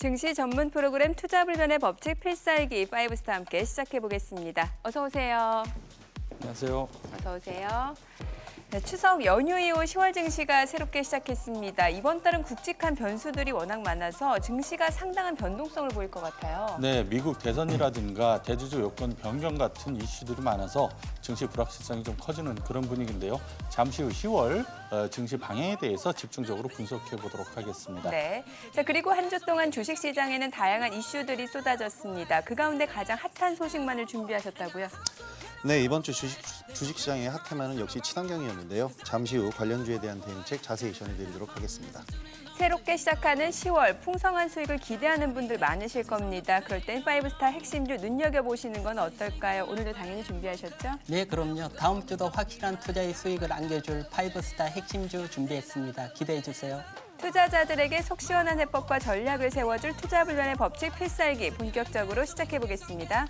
증시 전문 프로그램 투자불변의 법칙 필살기 5스타 함께 시작해 보겠습니다. 어서 오세요. 안녕하세요. 어서 오세요. 네, 추석 연휴 이후 10월 증시가 새롭게 시작했습니다. 이번 달은 굵직한 변수들이 워낙 많아서 증시가 상당한 변동성을 보일 것 같아요. 네, 미국 대선이라든가 대주주 여건 변경 같은 이슈들이 많아서 증시 불확실성이 좀 커지는 그런 분위기인데요. 잠시 후 10월 증시 방향에 대해서 집중적으로 분석해 보도록 하겠습니다. 네. 자, 그리고 한 주 동안 주식시장에는 다양한 이슈들이 쏟아졌습니다. 그 가운데 가장 핫한 소식만을 준비하셨다고요? 네, 이번 주 주식시장의 핫테마는 역시 친환경이었는데요. 잠시 후 관련주에 대한 대응책 자세히 전해드리도록 하겠습니다. 새롭게 시작하는 10월 풍성한 수익을 기대하는 분들 많으실 겁니다. 그럴 땐 5스타 핵심주 눈여겨보시는 건 어떨까요? 오늘도 당연히 준비하셨죠? 네, 그럼요. 다음 주도 확실한 투자의 수익을 안겨줄 5스타 핵심주 준비했습니다. 기대해 주세요. 투자자들에게 속 시원한 해법과 전략을 세워줄 투자불변의 법칙 필살기 본격적으로 시작해보겠습니다.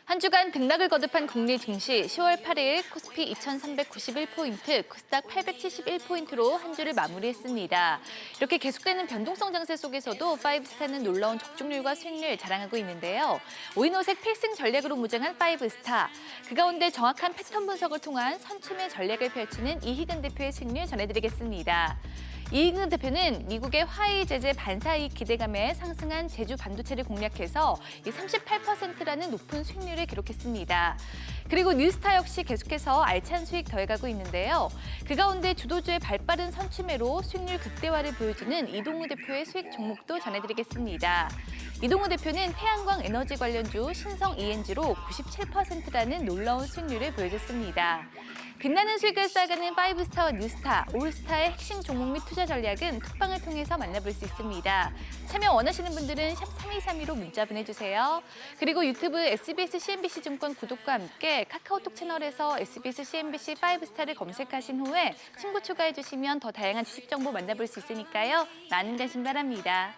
한 주간 등락을 거듭한 국내 증시 10월 8일 코스피 2,391포인트, 코스닥 871포인트로 한 주를 마무리했습니다. 이렇게 계속되는 변동성 장세 속에서도 5스타는 놀라운 적중률과 수익률을 자랑하고 있는데요. 오인오색 필승 전략으로 무장한 5스타. 그 가운데 정확한 패턴 분석을 통한 선취매 전략을 펼치는 이희근 대표의 수익률 전해드리겠습니다. 이희근 대표는 미국의 화웨이 제재 반사이익 기대감에 상승한 제주 반도체를 공략해서 38%라는 높은 수익률을 기록했습니다. 그리고 뉴스타 역시 계속해서 알찬 수익 더해가고 있는데요. 그 가운데 주도주의 발빠른 선취매로 수익률 극대화를 보여주는 이동우 대표의 수익 종목도 전해드리겠습니다. 이동우 대표는 태양광 에너지 관련주 신성 ENG로 97%라는 놀라운 수익률을 보여줬습니다. 빛나는 수익을 쌓아가는 5스타와 뉴스타, 올스타의 핵심 종목 및 투자 전략은 톡방을 통해서 만나볼 수 있습니다. 참여 원하시는 분들은 샵 3232로 문자 보내주세요. 그리고 유튜브 SBS CNBC 증권 구독과 함께 카카오톡 채널에서 SBS CNBC 5스타를 검색하신 후에 친구 추가해 주시면 더 다양한 주식 정보 만나볼 수 있으니까요. 많은 관심 바랍니다.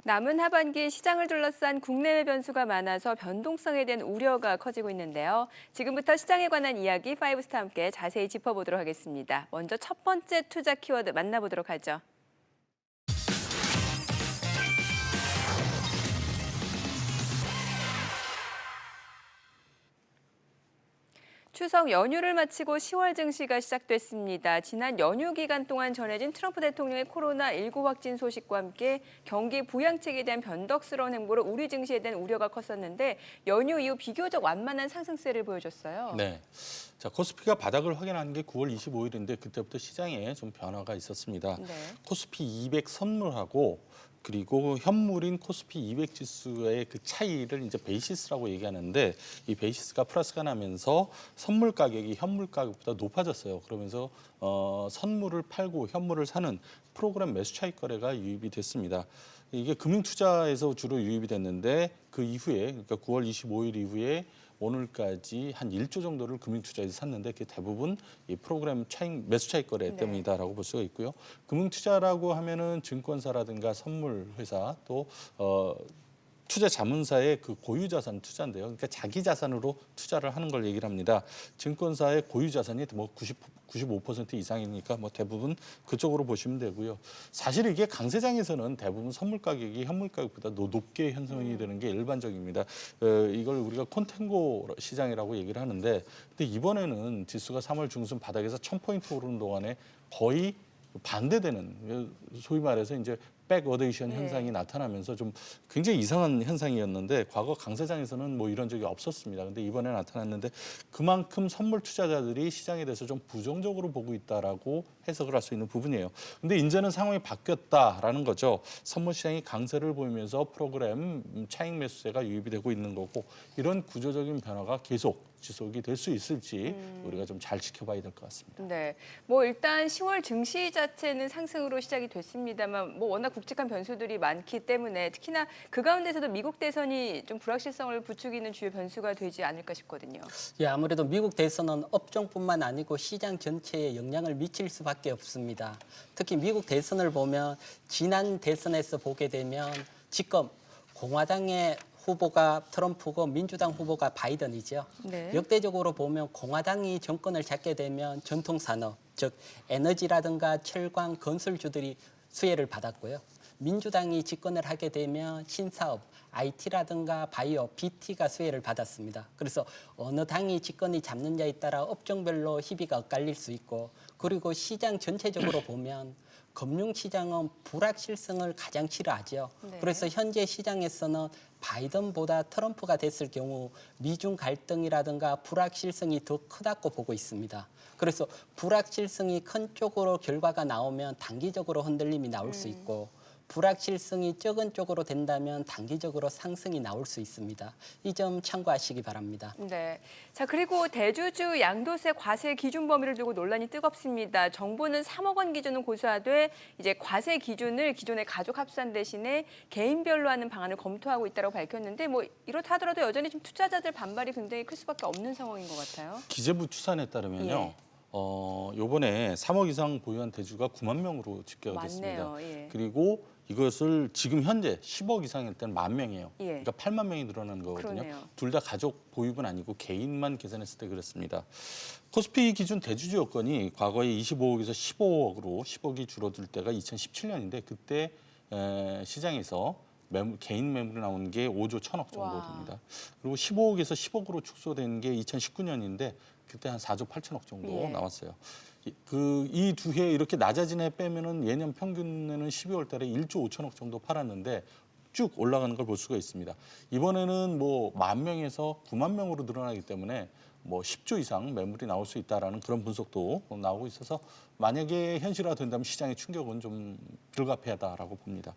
남은 하반기 시장을 둘러싼 국내외 변수가 많아서 변동성에 대한 우려가 커지고 있는데요. 지금부터 시장에 관한 이야기 5스타 함께 자세히 짚어보도록 하겠습니다. 먼저 첫 번째 투자 키워드 만나보도록 하죠. 추석 연휴를 마치고 10월 증시가 시작됐습니다. 지난 연휴 기간 동안 전해진 트럼프 대통령의 코로나19 확진 소식과 함께 경기 부양책에 대한 변덕스러운 행보로 우리 증시에 대한 우려가 컸었는데 연휴 이후 비교적 완만한 상승세를 보여줬어요. 네. 자, 코스피가 바닥을 확인한 게 9월 25일인데 그때부터 시장에 좀 변화가 있었습니다. 네. 코스피 200 선물하고 그리고 현물인 코스피 200 지수의 그 차이를 이제 베이시스라고 얘기하는데 이 베이시스가 플러스가 나면서 선물 가격이 현물 가격보다 높아졌어요. 그러면서 선물을 팔고 현물을 사는 프로그램 매수 차익 거래가 유입이 됐습니다. 이게 금융투자에서 주로 유입이 됐는데 그 이후에 그러니까 9월 25일 이후에 오늘까지 한 1조 정도를 금융투자에서 샀는데 그게 대부분 이 프로그램 매수 차익 거래 때문이다라고 볼 수가 있고요. 금융투자라고 하면은 증권사라든가 선물 회사 또 투자 자문사의 그 고유자산 투자인데요. 그러니까 자기 자산으로 투자를 하는 걸 얘기를 합니다. 증권사의 고유자산이 뭐 95% 이상이니까 뭐 대부분 그쪽으로 보시면 되고요. 사실 이게 강세장에서는 대부분 선물 가격이 현물 가격보다 높게 형성이 되는 게 일반적입니다. 이걸 우리가 콘텐고 시장이라고 얘기를 하는데 근데 이번에는 지수가 3월 중순 바닥에서 1000포인트 오르는 동안에 거의 반대되는 소위 말해서 이제 백어데이션 현상이 나타나면서 좀 굉장히 이상한 현상이었는데 과거 강세장에서는 뭐 이런 적이 없었습니다. 근데 이번에 나타났는데 그만큼 선물 투자자들이 시장에 대해서 좀 부정적으로 보고 있다라고 해석을 할 수 있는 부분이에요. 근데 이제는 상황이 바뀌었다라는 거죠. 선물 시장이 강세를 보이면서 프로그램 차익 매수세가 유입이 되고 있는 거고 이런 구조적인 변화가 계속 지속이 될 수 있을지 우리가 좀 잘 지켜봐야 될 것 같습니다. 네, 뭐 일단 10월 증시 자체는 상승으로 시작이 됐습니다만 뭐 워낙 굵직한 변수들이 많기 때문에 특히나 그 가운데서도 미국 대선이 좀 불확실성을 부추기는 주요 변수가 되지 않을까 싶거든요. 예, 아무래도 미국 대선은 업종뿐만 아니고 시장 전체에 영향을 미칠 수밖에 없습니다. 특히 미국 대선을 보면 지난 대선에서 보게 되면 지금 공화당의 후보가 트럼프고 민주당 후보가 바이든이죠. 네. 역대적으로 보면 공화당이 정권을 잡게 되면 전통 산업, 즉 에너지라든가 철강, 건설주들이 수혜를 받았고요. 민주당이 집권을 하게 되면 신사업, IT라든가 바이오, BT가 수혜를 받았습니다. 그래서 어느 당이 집권이 잡느냐에 따라 업종별로 희비가 엇갈릴 수 있고, 그리고 시장 전체적으로 보면 금융시장은 불확실성을 가장 싫어하죠. 네. 그래서 현재 시장에서는 바이든보다 트럼프가 됐을 경우 미중 갈등이라든가 불확실성이 더 크다고 보고 있습니다. 그래서 불확실성이 큰 쪽으로 결과가 나오면 단기적으로 흔들림이 나올 수 있고, 불확실성이 적은 쪽으로 된다면 단기적으로 상승이 나올 수 있습니다. 이 점 참고하시기 바랍니다. 네. 자, 그리고 대주주 양도세 과세 기준 범위를 두고 논란이 뜨겁습니다. 정부는 3억 원 기준은 고수하되 이제 과세 기준을 기존의 가족 합산 대신에 개인별로 하는 방안을 검토하고 있다고 밝혔는데 뭐 이렇다 하더라도 여전히 좀 투자자들 반발이 굉장히 클 수밖에 없는 상황인 것 같아요. 기재부 추산에 따르면요. 예. 요번에 3억 이상 보유한 대주가 9만 명으로 집계가 됐습니다. 맞네요. 예. 그리고 이것을 지금 현재 10억 이상일 때는 1만 명이에요. 예. 그러니까 8만 명이 늘어나는 거거든요. 그러네요. 둘 다 가족 보유분 아니고 개인만 계산했을 때 그렇습니다. 코스피 기준 대주주 여건이 과거에 25억에서 15억으로 10억이 줄어들 때가 2017년인데 그때 시장에서 개인 매물이 나온 게 5조 1천억 정도 와. 됩니다. 그리고 15억에서 10억으로 축소된 게 2019년인데 그때 한 4조 8천억 정도 예. 나왔어요. 이 두 해 이렇게 낮아진 해 빼면은 예년 평균에는 12월 달에 1조 5천억 정도 팔았는데 쭉 올라가는 걸 볼 수가 있습니다. 이번에는 뭐 1만 명에서 9만 명으로 늘어나기 때문에 뭐 10조 이상 매물이 나올 수 있다라는 그런 분석도 나오고 있어서 만약에 현실화된다면 시장의 충격은 좀 불가피하다라고 봅니다.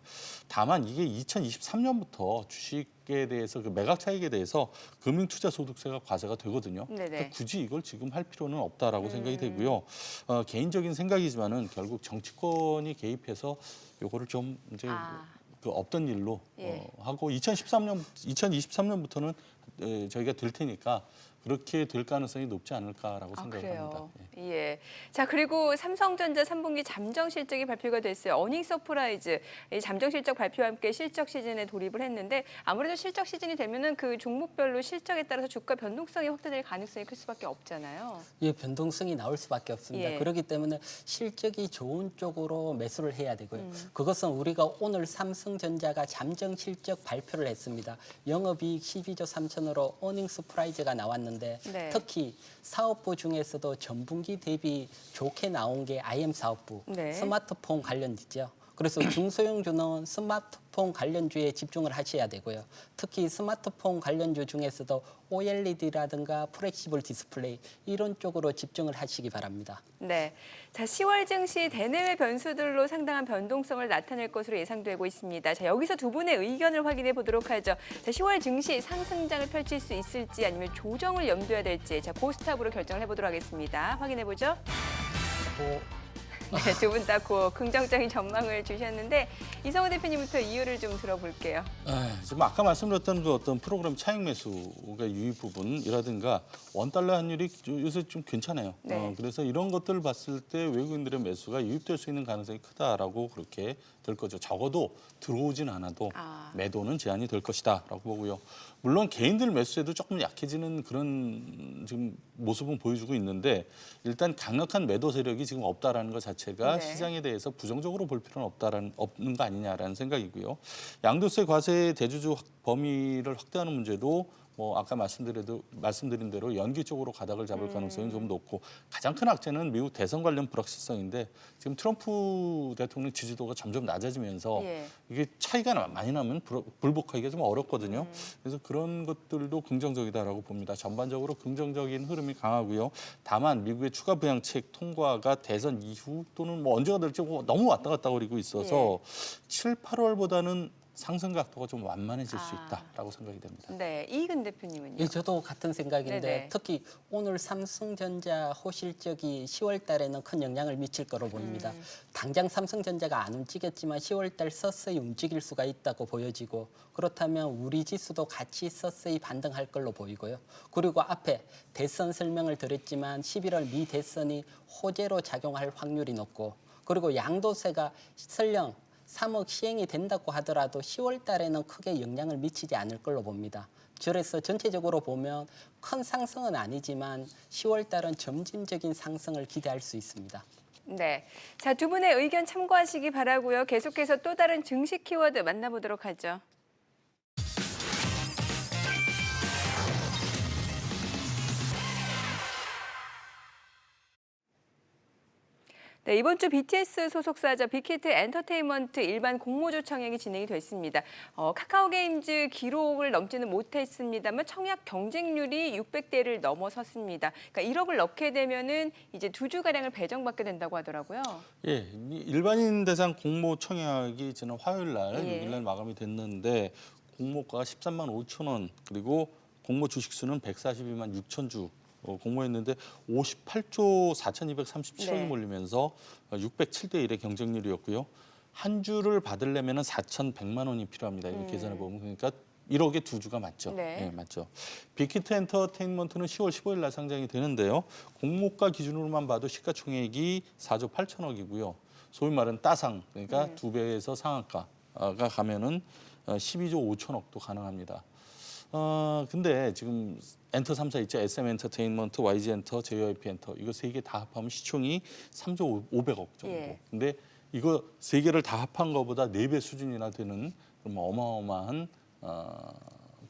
다만 이게 2023년부터 주식에 대해서 그 매각 차익에 대해서 금융투자소득세가 과세가 되거든요. 네네. 그러니까 굳이 이걸 지금 할 필요는 없다라고 생각이 되고요. 개인적인 생각이지만은 결국 정치권이 개입해서 요거를 좀 이제 그 없던 일로 예. 하고 2023년부터는 저희가 될 테니까 그렇게 될 가능성이 높지 않을까라고 생각을 합니다. 예. 예. 자, 그리고 삼성전자 3분기 잠정 실적이 발표가 됐어요. 어닝 서프라이즈. 이 잠정 실적 발표와 함께 실적 시즌에 돌입을 했는데 아무래도 실적 시즌이 되면은 그 종목별로 실적에 따라서 주가 변동성이 확대될 가능성이 클 수밖에 없잖아요. 예, 변동성이 나올 수밖에 없습니다. 예. 그렇기 때문에 실적이 좋은 쪽으로 매수를 해야 되고요. 그것은 우리가 오늘 삼성전자가 잠정 실적 발표를 했습니다. 영업이익 12조 3천으로 어닝 서프라이즈가 나왔는데 네. 특히 사업부 중에서도 전분기 대비 좋게 나온 게 IM 사업부, 네. 스마트폰 관련이죠. 그래서 중소형주는 스마트폰 관련주에 집중을 하셔야 되고요. 특히 스마트폰 관련주 중에서도 OLED라든가 플렉시블 디스플레이 이런 쪽으로 집중을 하시기 바랍니다. 네. 자, 10월 증시 대내외 변수들로 상당한 변동성을 나타낼 것으로 예상되고 있습니다. 자, 여기서 두 분의 의견을 확인해 보도록 하죠. 자, 10월 증시 상승장을 펼칠 수 있을지 아니면 조정을 염두해야 될지 자, 고스탑으로 결정을 해보도록 하겠습니다. 확인해 보죠. 네, 두 분 다 긍정적인 전망을 주셨는데 이성우 대표님부터 이유를 좀 들어볼게요. 지금 아까 말씀드렸던 그 어떤 프로그램 차익 매수가 유입 부분이라든가 원달러 환율이 요새 좀 괜찮아요. 네. 그래서 이런 것들을 봤을 때 외국인들의 매수가 유입될 수 있는 가능성이 크다라고 그렇게 될 거죠. 적어도 들어오진 않아도 매도는 제한이 될 것이다라고 보고요. 물론 개인들 매수세도 조금 약해지는 그런 지금 모습은 보여주고 있는데 일단 강력한 매도 세력이 지금 없다라는 것 자체가 네. 시장에 대해서 부정적으로 볼 필요는 없는 거 아니냐라는 생각이고요. 양도세 과세 대주주 범위를 확대하는 문제도 뭐 아까 말씀드린 대로 연기 쪽으로 가닥을 잡을 가능성이 좀 높고 가장 큰 악재는 미국 대선 관련 불확실성인데 지금 트럼프 대통령 지지도가 점점 낮아지면서 예. 이게 차이가 많이 나면 불복하기가 좀 어렵거든요. 그래서 그런 것들도 긍정적이다라고 봅니다. 전반적으로 긍정적인 흐름이 강하고요. 다만 미국의 추가 부양책 통과가 대선 이후 또는 뭐 언제가 될지 너무 왔다 갔다 거리고 있어서 7, 8월보다는 상승 각도가 좀 완만해질 수 아. 있다라고 생각이 됩니다. 네, 이익은 대표님은요? 예, 저도 같은 생각인데 네네. 특히 오늘 삼성전자 호실적이 10월 달에는 큰 영향을 미칠 거로 보입니다. 당장 삼성전자가 안 움직였지만 10월 달 서서히 움직일 수가 있다고 보여지고 그렇다면 우리 지수도 같이 서서히 반등할 걸로 보이고요. 그리고 앞에 대선 설명을 드렸지만 11월 미 대선이 호재로 작용할 확률이 높고 그리고 양도세가 설령 3억 시행이 된다고 하더라도 10월 달에는 크게 영향을 미치지 않을 걸로 봅니다. 그래서 전체적으로 보면 큰 상승은 아니지만 10월 달은 점진적인 상승을 기대할 수 있습니다. 네. 자, 두 분의 의견 참고하시기 바라고요. 계속해서 또 다른 증시 키워드 만나보도록 하죠. 네, 이번 주 BTS 소속사죠. 빅히트 엔터테인먼트 일반 공모주 청약이 진행이 됐습니다. 카카오게임즈 기록을 넘지는 못했습니다만 청약 경쟁률이 600대를 넘어섰습니다. 그러니까 1억을 넣게 되면은 이제 2주가량을 배정받게 된다고 하더라고요. 예, 일반인 대상 공모 청약이 지난 화요일 날, 예. 6일 날 마감이 됐는데 공모가가 13만 5천 원, 그리고 공모 주식수는 142만 6천 주 공모했는데 58조 4,237억이 네. 몰리면서 607대 1의 경쟁률이었고요. 한 주를 받으려면 4,100만 원이 필요합니다. 이거 계산해 보면 그러니까 1억에 2주가 맞죠. 네. 네, 맞죠. 빅히트 엔터테인먼트는 10월 15일 날 상장이 되는데요. 공모가 기준으로만 봐도 시가총액이 4조 8천억이고요. 소위 말하는 따상, 그러니까 2배에서 상한가가 가면은 12조 5천억도 가능합니다. 근데 지금 엔터 3사 있죠. SM 엔터테인먼트, YG 엔터, JYP 엔터 이거 세 개 다 합하면 시총이 3조 500억 정도. 예. 근데 이거 세 개를 다 합한 거보다 4배 수준이나 되는 그런 어마어마한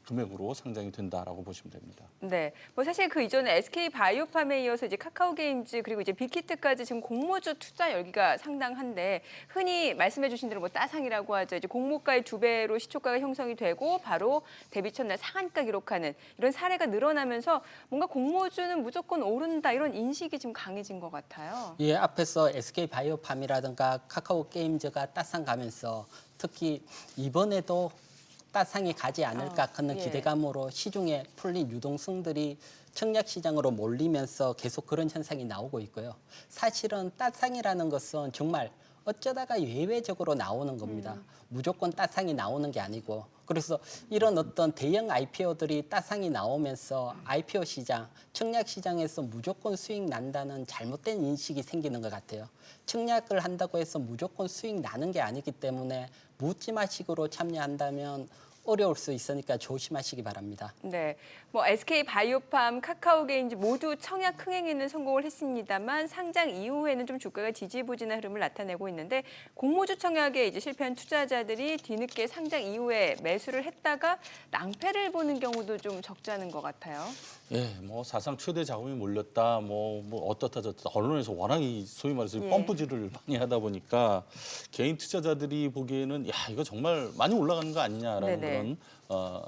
금액으로 상장이 된다라고 보시면 됩니다. 네, 뭐 사실 그 이전에 SK 바이오팜에 이어서 이제 카카오게임즈 그리고 이제 빅히트까지 지금 공모주 투자 열기가 상당한데 흔히 말씀해주신 대로 뭐 따상이라고 하죠. 이제 공모가의 2배로 시초가가 형성이 되고 바로 데뷔 첫날 상한가 기록하는 이런 사례가 늘어나면서 뭔가 공모주는 무조건 오른다 이런 인식이 좀 강해진 것 같아요. 예, 앞에서 SK 바이오팜이라든가 카카오 게임즈가 따상 가면서 특히 이번에도 따상이 가지 않을까 하는 예. 기대감으로 시중에 풀린 유동성들이 청약 시장으로 몰리면서 계속 그런 현상이 나오고 있고요. 사실은 따상이라는 것은 정말 어쩌다가 예외적으로 나오는 겁니다. 무조건 따상이 나오는 게 아니고 그래서 이런 어떤 대형 IPO들이 따상이 나오면서 IPO 시장, 청약 시장에서 무조건 수익 난다는 잘못된 인식이 생기는 것 같아요. 청약을 한다고 해서 무조건 수익 나는 게 아니기 때문에 묻지마식으로 참여한다면 어려울 수 있으니까 조심하시기 바랍니다. 네, 뭐 SK 바이오팜, 카카오게임즈 모두 청약 흥행에는 성공을 했습니다만 상장 이후에는 좀 주가가 지지부진한 흐름을 나타내고 있는데 공모주 청약에 이제 실패한 투자자들이 뒤늦게 상장 이후에 매수를 했다가 낭패를 보는 경우도 좀 적지 않은 것 같아요. 예, 뭐 사상 최대 자금이 몰렸다, 뭐 어떻다 저떻다 언론에서 워낙 이 소위 말해서 예. 펌프질을 많이 하다 보니까 개인 투자자들이 보기에는 야 이거 정말 많이 올라가는 거 아니냐라는 네네. 그런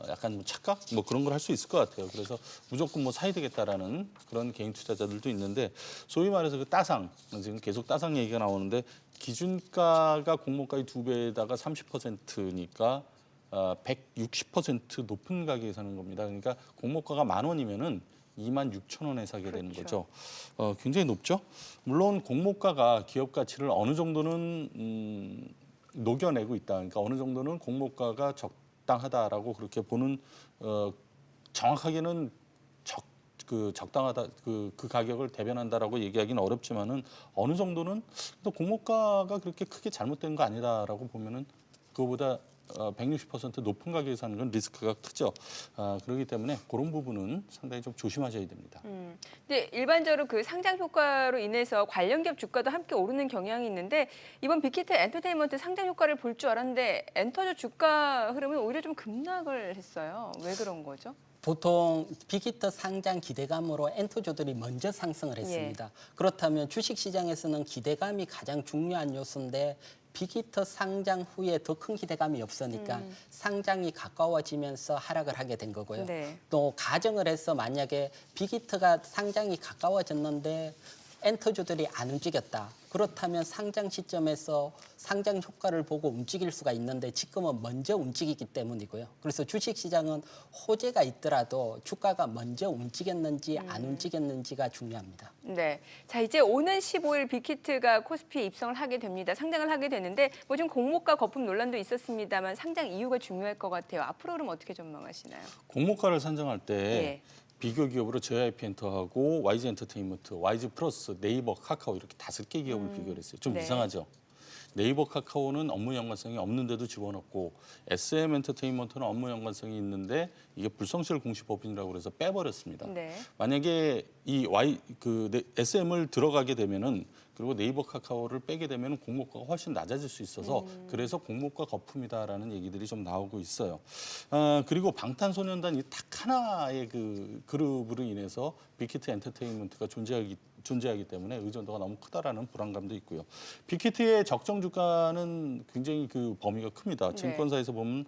약간 뭐 착각 뭐 그런 걸 할 수 있을 것 같아요. 그래서 무조건 뭐 사야 되겠다라는 그런 개인 투자자들도 있는데 소위 말해서 그 따상 지금 계속 따상 얘기가 나오는데 기준가가 공모가의 2배에다가 30%니까 160% 높은 가격에 사는 겁니다. 그러니까 공모가가 10,000원이면은 26,000원에 사게 되는 그렇죠. 거죠. 굉장히 높죠. 물론 공모가가 기업 가치를 어느 정도는 녹여내고 있다. 그러니까 어느 정도는 공모가가 적당하다라고 그렇게 보는 정확하게는 적당하다 그 가격을 대변한다라고 얘기하기는 어렵지만은 어느 정도는 또 공모가가 그렇게 크게 잘못된 거 아니다라고 보면은 그거보다 160% 높은 가격에 사는 건 리스크가 크죠. 그렇기 때문에 그런 부분은 상당히 좀 조심하셔야 됩니다. 근데 일반적으로 그 상장 효과로 인해서 관련 기업 주가도 함께 오르는 경향이 있는데 이번 빅히트 엔터테인먼트 상장 효과를 볼 줄 알았는데 엔터주 주가 흐름은 오히려 좀 급락을 했어요. 왜 그런 거죠? 보통 빅히트 상장 기대감으로 엔터주들이 먼저 상승을 했습니다. 그렇다면 주식시장에서는 기대감이 가장 중요한 요소인데 빅히트 상장 후에 더 큰 기대감이 없으니까 상장이 가까워지면서 하락을 하게 된 거고요. 네. 또 가정을 해서 만약에 빅히트가 상장이 가까워졌는데 엔터주들이 안 움직였다. 그렇다면 상장 시점에서 상장 효과를 보고 움직일 수가 있는데 지금은 먼저 움직이기 때문이고요. 그래서 주식시장은 호재가 있더라도 주가가 먼저 움직였는지 안 움직였는지가 중요합니다. 네. 자, 이제 오는 15일 빅히트가 코스피에 입성을 하게 됩니다. 상장을 하게 되는데 뭐 좀 공모가 거품 논란도 있었습니다만 상장 이유가 중요할 것 같아요. 앞으로 그럼 어떻게 전망하시나요? 공모가를 선정할 때 예. 비교 기업으로 JYP 엔터하고 YG 엔터테인먼트, YG 플러스, 네이버, 카카오 이렇게 5개 기업을 비교를 했어요. 좀 네. 이상하죠? 네이버, 카카오는 업무 연관성이 없는데도 집어넣고 SM 엔터테인먼트는 업무 연관성이 있는데 이게 불성실 공시법인이라고 그래서 빼버렸습니다. 네. 만약에 이 SM을 들어가게 되면은 그리고 네이버 카카오를 빼게 되면 공모가가 훨씬 낮아질 수 있어서 그래서 공모가 거품이다라는 얘기들이 좀 나오고 있어요. 그리고 방탄소년단 이 딱 하나의 그 그룹으로 인해서 빅히트 엔터테인먼트가 존재하기 때문에 의존도가 너무 크다라는 불안감도 있고요. 빅히트의 적정 주가는 굉장히 그 범위가 큽니다. 네. 증권사에서 보면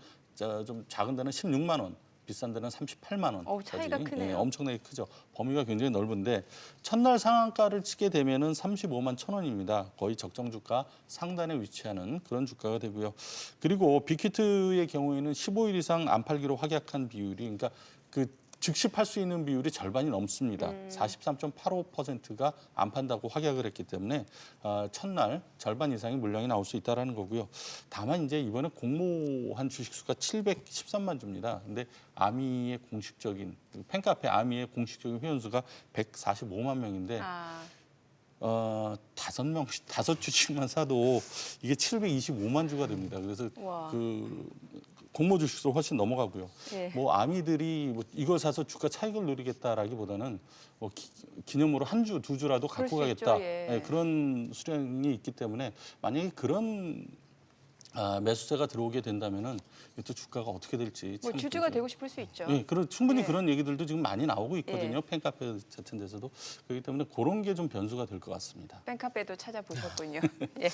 좀 작은 데는 16만 원. 비싼 데는 38만 원. 어우, 차이가 크네요. 엄청나게 크죠. 범위가 굉장히 넓은데 첫날 상한가를 치게 되면은 35만 1,000원입니다. 거의 적정 주가 상단에 위치하는 그런 주가가 되고요. 그리고 빅히트의 경우에는 15일 이상 안 팔기로 확약한 비율이 그러니까 그 즉시 팔 수 있는 비율이 절반이 넘습니다. 43.85%가 안 판다고 확약을 했기 때문에 첫날 절반 이상의 물량이 나올 수 있다는 거고요. 다만 이제 이번에 공모한 주식수가 713만 주입니다. 근데 아미의 공식적인 팬카페 아미의 공식적인 회원수가 145만 명인데 아, 5 주씩만 사도 이게 725만 주가 됩니다. 그래서 와. 그 공모 주식수 훨씬 넘어가고요. 예. 뭐 아미들이 뭐 이걸 사서 주가 차익을 누리겠다라기보다는 뭐 기념으로 한 주, 두 주라도 그럴 갖고 수 가겠다. 있죠, 예. 네, 그런 수량이 있기 때문에 만약에 그런 매수세가 들어오게 된다면은 또 주가가 어떻게 될지 뭐 참 주주가 궁금해요. 되고 싶을 수 있죠. 예, 충분히 예. 그런 얘기들도 지금 많이 나오고 있거든요. 예. 팬카페 같은 데서도. 그렇기 때문에 그런 게 좀 변수가 될 것 같습니다. 팬카페도 찾아보셨군요. 예.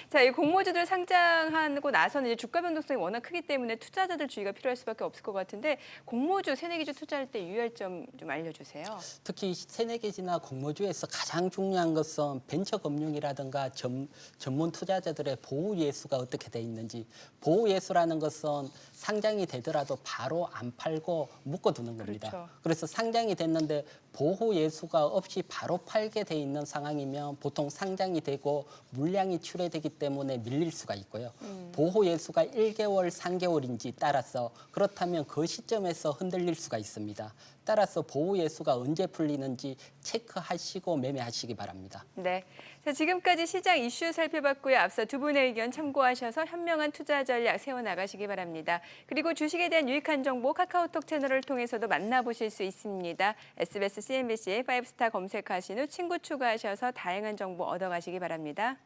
자, 이 공모주들 상장하고 나서는 이제 주가 변동성이 워낙 크기 때문에 투자자들 주의가 필요할 수밖에 없을 것 같은데 공모주, 새내기주 투자할 때 유의할 점 좀 알려주세요. 특히 새내기지나 공모주에서 가장 중요한 것은 벤처 금융이라든가 전문 투자자들의 보호 예수가 어떻게 돼 있는지. 보호 예수라는 것은 상장이 되더라도 바로 안 팔고 묶어두는 겁니다. 그렇죠. 그래서 상장이 됐는데 보호 예수가 없이 바로 팔게 돼 있는 상황이면 보통 상장이 되고 물량이 출회되기 때문에 밀릴 수가 있고요. 보호 예수가 1개월, 3개월인지 따라서 그렇다면 그 시점에서 흔들릴 수가 있습니다. 따라서 보호 예수가 언제 풀리는지 체크하시고 매매하시기 바랍니다. 네. 자, 지금까지 시장 이슈 살펴봤고요. 앞서 두 분의 의견 참고하셔서 현명한 투자 전략 세워나가시기 바랍니다. 그리고 주식에 대한 유익한 정보 카카오톡 채널을 통해서도 만나보실 수 있습니다. SBS CNBC에 5스타 검색하신 후 친구 추가하셔서 다양한 정보 얻어가시기 바랍니다.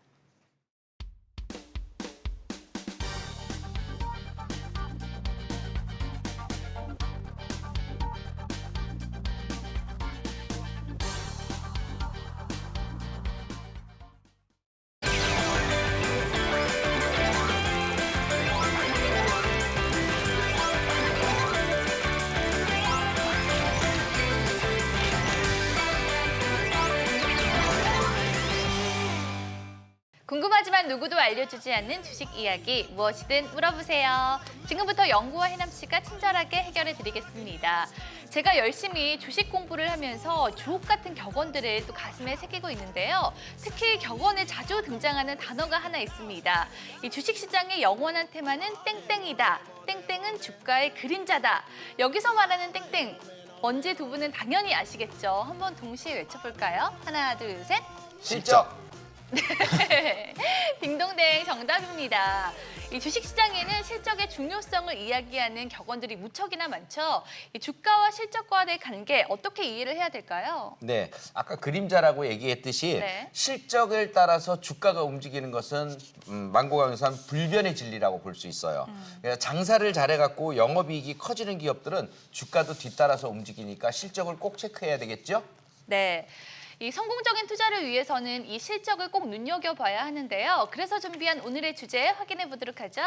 궁금하지만 누구도 알려주지 않는 주식 이야기 무엇이든 물어보세요. 지금부터 영구와 해남 씨가 친절하게 해결해 드리겠습니다. 제가 열심히 주식 공부를 하면서 주옥 같은 격언들을 또 가슴에 새기고 있는데요. 특히 격언에 자주 등장하는 단어가 하나 있습니다. 이 주식시장의 영원한 테마는 땡땡이다. 땡땡은 주가의 그림자다. 여기서 말하는 땡땡, 뭔지 두 분은 당연히 아시겠죠? 한번 동시에 외쳐볼까요? 하나, 둘, 셋. 실적. 네, 딩동댕 정답입니다. 이 주식시장에는 실적의 중요성을 이야기하는 격언들이 무척이나 많죠. 이 주가와 실적과의 관계 어떻게 이해를 해야 될까요? 네, 아까 그림자라고 얘기했듯이 네. 실적을 따라서 주가가 움직이는 것은 만고강산 불변의 진리라고 볼 수 있어요. 그래서 장사를 잘해갖고 영업이익이 커지는 기업들은 주가도 뒤따라서 움직이니까 실적을 꼭 체크해야 되겠죠? 네. 이 성공적인 투자를 위해서는 이 실적을 꼭 눈여겨봐야 하는데요. 그래서 준비한 오늘의 주제 확인해 보도록 하죠.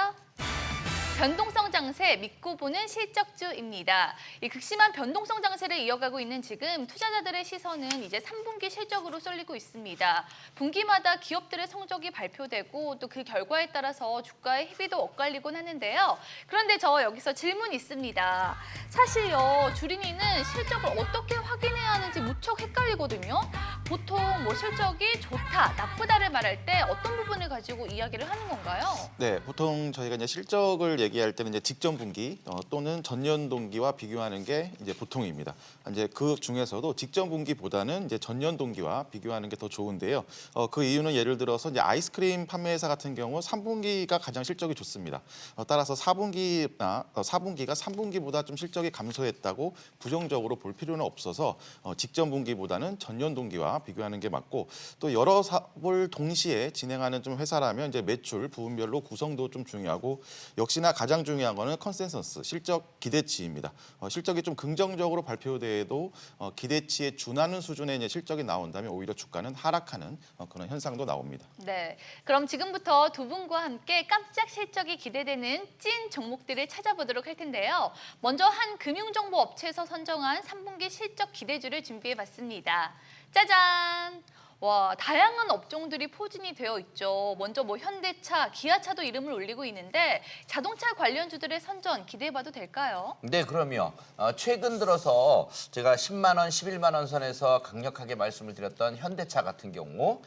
변동성 장세 믿고 보는 실적주입니다. 이 극심한 변동성 장세를 이어가고 있는 지금 투자자들의 시선은 이제 3분기 실적으로 쏠리고 있습니다. 분기마다 기업들의 성적이 발표되고 또 그 결과에 따라서 주가의 희비도 엇갈리곤 하는데요. 그런데 저 여기서 질문 있습니다. 사실요, 주린이는 실적을 어떻게 확인해야 하는지 무척 헷갈리거든요. 보통 뭐 실적이 좋다, 나쁘다를 말할 때 어떤 부분을 가지고 이야기를 하는 건가요? 네, 보통 저희가 이제 실적을 얘기할 때는 이제 직전 분기 또는 전년 동기와 비교하는 게 이제 보통입니다. 이제 그 중에서도 직전 분기보다는 이제 전년 동기와 비교하는 게 더 좋은데요. 그 이유는 예를 들어서 이제 아이스크림 판매회사 같은 경우 3분기가 가장 실적이 좋습니다. 따라서 4분기가 3분기보다 좀 실적이 감소했다고 부정적으로 볼 필요는 없어서 직전 분기보다는 전년 동기와 비교하는 게 맞고, 또 여러 사업을 동시에 진행하는 좀 회사라면 이제 매출 부분별로 구성도 좀 중요하고, 역시나 가장 중요한 거는 컨센서스, 실적 기대치입니다. 실적이 좀 긍정적으로 발표돼도 기대치에 준하는 수준의 이제 실적이 나온다면 오히려 주가는 하락하는 그런 현상도 나옵니다. 네, 그럼 지금부터 두 분과 함께 깜짝 실적이 기대되는 찐 종목들을 찾아보도록 할 텐데요. 먼저 한 금융정보 업체에서 선정한 3분기 실적 기대주를 준비해봤습니다. 짜잔! 와, 다양한 업종들이 포진이 되어 있죠. 먼저 뭐 현대차, 기아차도 이름을 올리고 있는데 자동차 관련주들의 선전 기대해봐도 될까요? 네, 그럼요. 최근 들어서 제가 10만 원, 11만 원 선에서 강력하게 말씀을 드렸던 현대차 같은 경우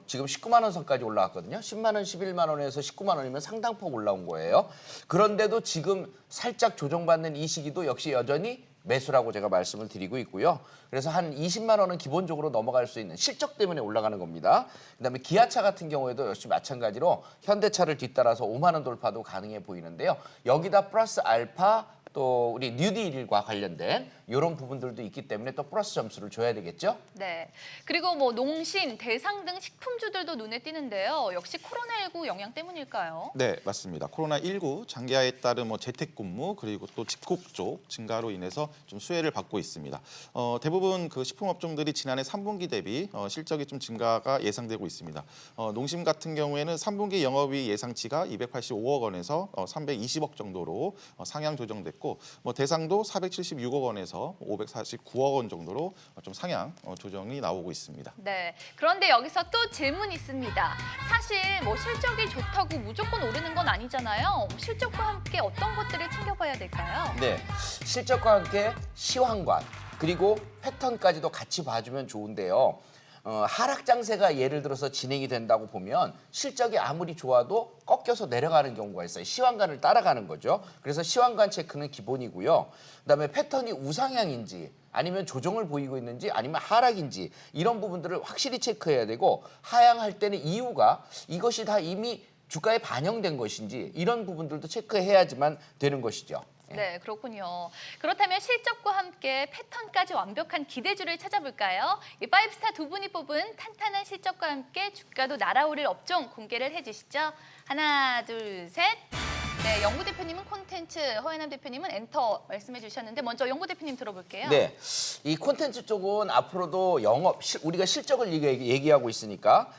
지금 19만 원 선까지 올라왔거든요. 10만 원, 11만 원에서 19만 원이면 상당폭 올라온 거예요. 그런데도 지금 살짝 조정받는 이 시기도 역시 여전히 매수라고 제가 말씀을 드리고 있고요. 그래서 한 20만 원은 기본적으로 넘어갈 수 있는 실적 때문에 올라가는 겁니다. 그다음에 기아차 같은 경우에도 역시 마찬가지로 현대차를 뒤따라서 5만 원 돌파도 가능해 보이는데요. 여기다 플러스 알파 또 우리 뉴딜과 관련된 이런 부분들도 있기 때문에 또 플러스 점수를 줘야 되겠죠. 네, 그리고 뭐 농심, 대상 등 식품주들도 눈에 띄는데요. 역시 코로나19 영향 때문일까요? 네, 맞습니다. 코로나19 장기화에 따른 뭐 재택근무 그리고 또 집콕 쪽 증가로 인해서 좀 수혜를 받고 있습니다. 대부분 그 식품 업종들이 지난해 3분기 대비 실적이 좀 증가가 예상되고 있습니다. 농심 같은 경우에는 3분기 영업이익 예상치가 285억 원에서 320억 정도로 상향 조정됐고, 뭐 대상도 476억 원에서 549억 원 정도로 좀 상향 조정이 나오고 있습니다. 네, 그런데 여기서 또 질문이 있습니다. 사실 뭐 실적이 좋다고 무조건 오르는 건 아니잖아요. 실적과 함께 어떤 것들을 챙겨봐야 될까요? 네, 실적과 함께 시황관 그리고 패턴까지도 같이 봐주면 좋은데요. 하락 장세가 예를 들어서 진행이 된다고 보면 실적이 아무리 좋아도 꺾여서 내려가는 경우가 있어요. 시황관을 따라가는 거죠. 그래서 시황관 체크는 기본이고요. 그다음에 패턴이 우상향인지 아니면 조정을 보이고 있는지 아니면 하락인지 이런 부분들을 확실히 체크해야 되고, 하향할 때는 이유가 이것이 다 이미 주가에 반영된 것인지 이런 부분들도 체크해야지만 되는 것이죠. 네, 그렇군요. 그렇다면 실적과 함께 패턴까지 완벽한 기대주를 찾아볼까요? 이 5스타 두 분이 뽑은 탄탄한 실적과 함께 주가도 날아오를 업종 공개를 해주시죠. 하나, 둘, 셋. 네, 영구 대표님은 콘텐츠, 허예남 대표님은 엔터 말씀해 주셨는데 먼저 영구 대표님 들어볼게요. 네, 이 콘텐츠 쪽은 앞으로도 영업, 우리가 실적을 얘기하고 있으니까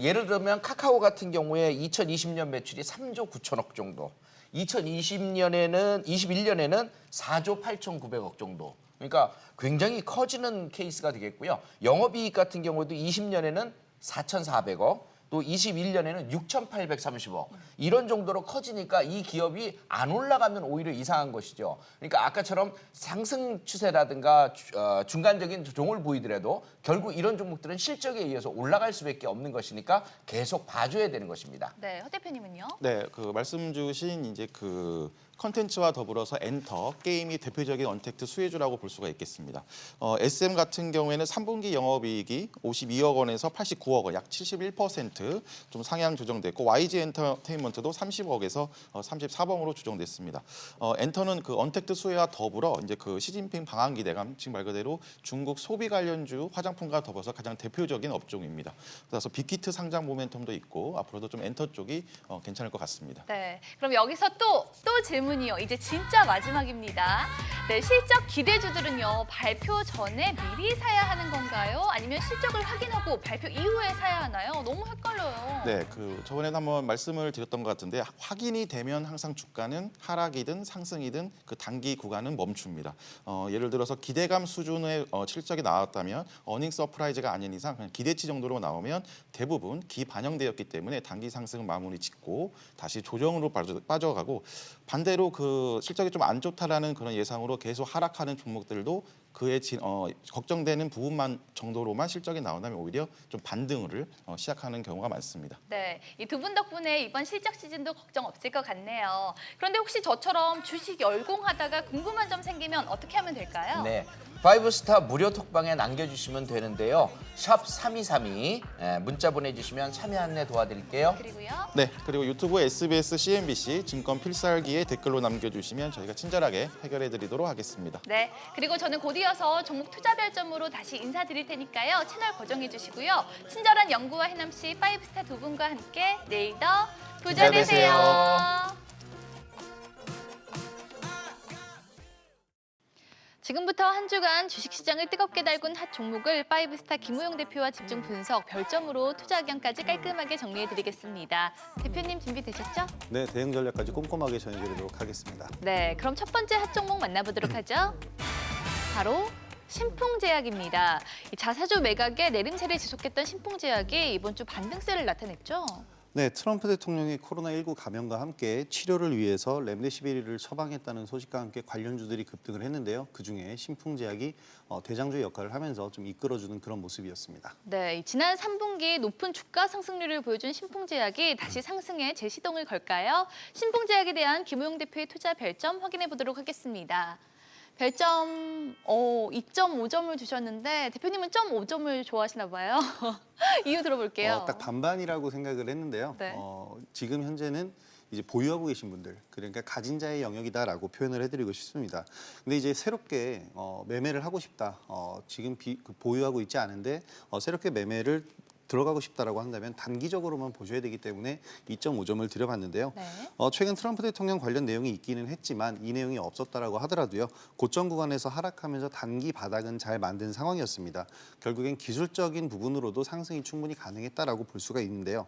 예를 들면 카카오 같은 경우에 2020년 매출이 3조 9천억 정도, 21년에는 4조 8,900억 정도. 그러니까 굉장히 커지는 케이스가 되겠고요. 영업이익 같은 경우도 20년에는 4,400억, 또 21년에는 6,830억. 이런 정도로 커지니까 이 기업이 안 올라가면 오히려 이상한 것이죠. 그러니까 아까처럼 상승 추세라든가 중간적인 조정을 보이더라도 결국 이런 종목들은 실적에 의해서 올라갈 수밖에 없는 것이니까 계속 봐줘야 되는 것입니다. 네, 허 대표님은요? 네, 그 말씀 주신 이제 그 컨텐츠와 더불어서 엔터, 게임이 대표적인 언택트 수혜주라고 볼 수가 있겠습니다. SM 같은 경우에는 3분기 영업이익이 52억 원에서 89억 원, 약 71% 좀 상향 조정됐고, YG 엔터테인먼트도 30억에서 34억으로 조정됐습니다. 엔터는 그 언택트 수혜와 더불어 이제 그 시진핑 방한 기대감, 지금 말 그대로 중국 소비 관련주 화장품과 더불어서 가장 대표적인 업종입니다. 그래서 빅히트 상장 모멘텀도 있고 앞으로도 좀 엔터 쪽이 괜찮을 것 같습니다. 네, 그럼 여기서 또 질문 주문이요. 이제 진짜 마지막입니다. 네, 실적 기대주들은요. 발표 전에 미리 사야 하는 건가요? 아니면 실적을 확인하고 발표 이후에 사야 하나요? 너무 헷갈려요. 네, 저번에도 한번 말씀을 드렸던 것 같은데 확인이 되면 항상 주가는 하락이든 상승이든 그 단기 구간은 멈춥니다. 예를 들어서 기대감 수준의 실적이 나왔다면 어닝 서프라이즈가 아닌 이상 그냥 기대치 정도로 나오면 대부분 기반영되었기 때문에 단기 상승 마무리 짓고 다시 조정으로 빠져가고 반대로 그 실적이 좀 안 좋다라는 그런 예상으로 계속 하락하는 종목들도 그의 걱정되는 부분만 정도로만 실적이 나온다면 오히려 좀 반등을 시작하는 경우가 많습니다. 네, 이 두 분 덕분에 이번 실적 시즌도 걱정 없을 것 같네요. 그런데 혹시 저처럼 주식 열공하다가 궁금한 점 생기면 어떻게 하면 될까요? 네. 5스타 무료 톡방에 남겨주시면 되는데요. 샵 3232 문자 보내주시면 참여 안내 도와드릴게요. 그리고요. 네, 그리고 유튜브 SBS, CNBC 증권 필살기에 댓글로 남겨주시면 저희가 친절하게 해결해드리도록 하겠습니다. 네, 그리고 저는 곧 이어서 종목 투자 별점으로 다시 인사드릴 테니까요. 채널 고정해 주시고요. 친절한 연구와 해남 씨 5스타 두 분과 함께 내일 더 부자 되세요. 지금부터 한 주간 주식시장을 뜨겁게 달군 핫 종목을 5스타 김우영 대표와 집중 분석, 별점으로 투자 의견까지 깔끔하게 정리해드리겠습니다. 대표님 준비되셨죠? 네, 대응 전략까지 꼼꼼하게 전해드리도록 하겠습니다. 네, 그럼 첫 번째 핫 종목 만나보도록 하죠. 바로 신풍제약입니다. 이 자사주 매각에 내림세를 지속했던 신풍제약이 이번 주 반등세를 나타냈죠. 네, 트럼프 대통령이 코로나19 감염과 함께 치료를 위해서 렘데시비르를 처방했다는 소식과 함께 관련주들이 급등을 했는데요. 그중에 신풍제약이 대장주 역할을 하면서 좀 이끌어주는 그런 모습이었습니다. 네, 지난 3분기 높은 주가 상승률을 보여준 신풍제약이 다시 상승에 재시동을 걸까요? 신풍제약에 대한 김우영 대표의 투자 별점 확인해 보도록 하겠습니다. 별점 2.5점을 주셨는데 대표님은 0.5점을 좋아하시나 봐요. 이유 들어볼게요. 딱 반반이라고 생각을 했는데요. 네. 지금 현재는 이제 보유하고 계신 분들, 그러니까 가진 자의 영역이다라고 표현을 해드리고 싶습니다. 근데 이제 새롭게 매매를 하고 싶다. 지금 보유하고 있지 않은데 새롭게 매매를 들어가고 싶다라고 한다면 단기적으로만 보셔야 되기 때문에 2.5점을 드려봤는데요. 네. 최근 트럼프 대통령 관련 내용이 있기는 했지만 이 내용이 없었다라고 하더라도요. 고점 구간에서 하락하면서 단기 바닥은 잘 만든 상황이었습니다. 결국엔 기술적인 부분으로도 상승이 충분히 가능했다라고 볼 수가 있는데요.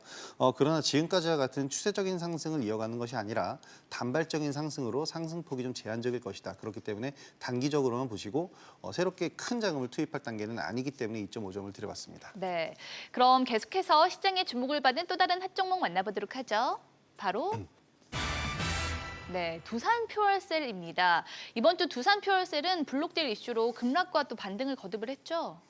그러나 지금까지와 같은 추세적인 상승을 이어가는 것이 아니라 단발적인 상승으로 상승폭이 좀 제한적일 것이다. 그렇기 때문에 단기적으로만 보시고 새롭게 큰 자금을 투입할 단계는 아니기 때문에 2.5점을 드려봤습니다. 네, 그럼 계속해서 시장의 주목을 받은 또 다른 핫 종목 만나보도록 하죠. 바로 네, 두산 퓨얼셀입니다. 이번 주 두산 퓨얼셀은 블록딜 이슈로 급락과 또 반등을 거듭을 했죠.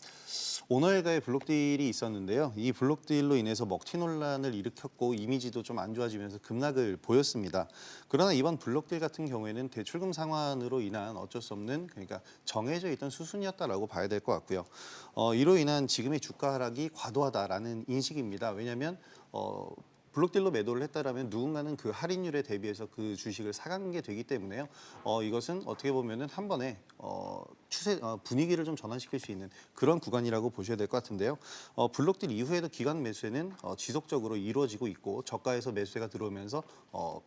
오너일가의 블록딜이 있었는데요. 이 블록딜로 인해서 먹튀 논란을 일으켰고 이미지도 좀 안 좋아지면서 급락을 보였습니다. 그러나 이번 블록딜 같은 경우에는 대출금 상환으로 인한 어쩔 수 없는 그러니까 정해져 있던 수순이었다라고 봐야 될 것 같고요. 이로 인한 지금의 주가 하락이 과도하다라는 인식입니다. 왜냐하면 블록딜로 매도를 했다라면 누군가는 그 할인율에 대비해서 그 주식을 사간 게 되기 때문에요. 이것은 어떻게 보면은 한 번에 추세 분위기를 좀 전환시킬 수 있는 그런 구간이라고 보셔야 될 것 같은데요. 블록딜 이후에도 기관 매수는 지속적으로 이루어지고 있고 저가에서 매수가 들어오면서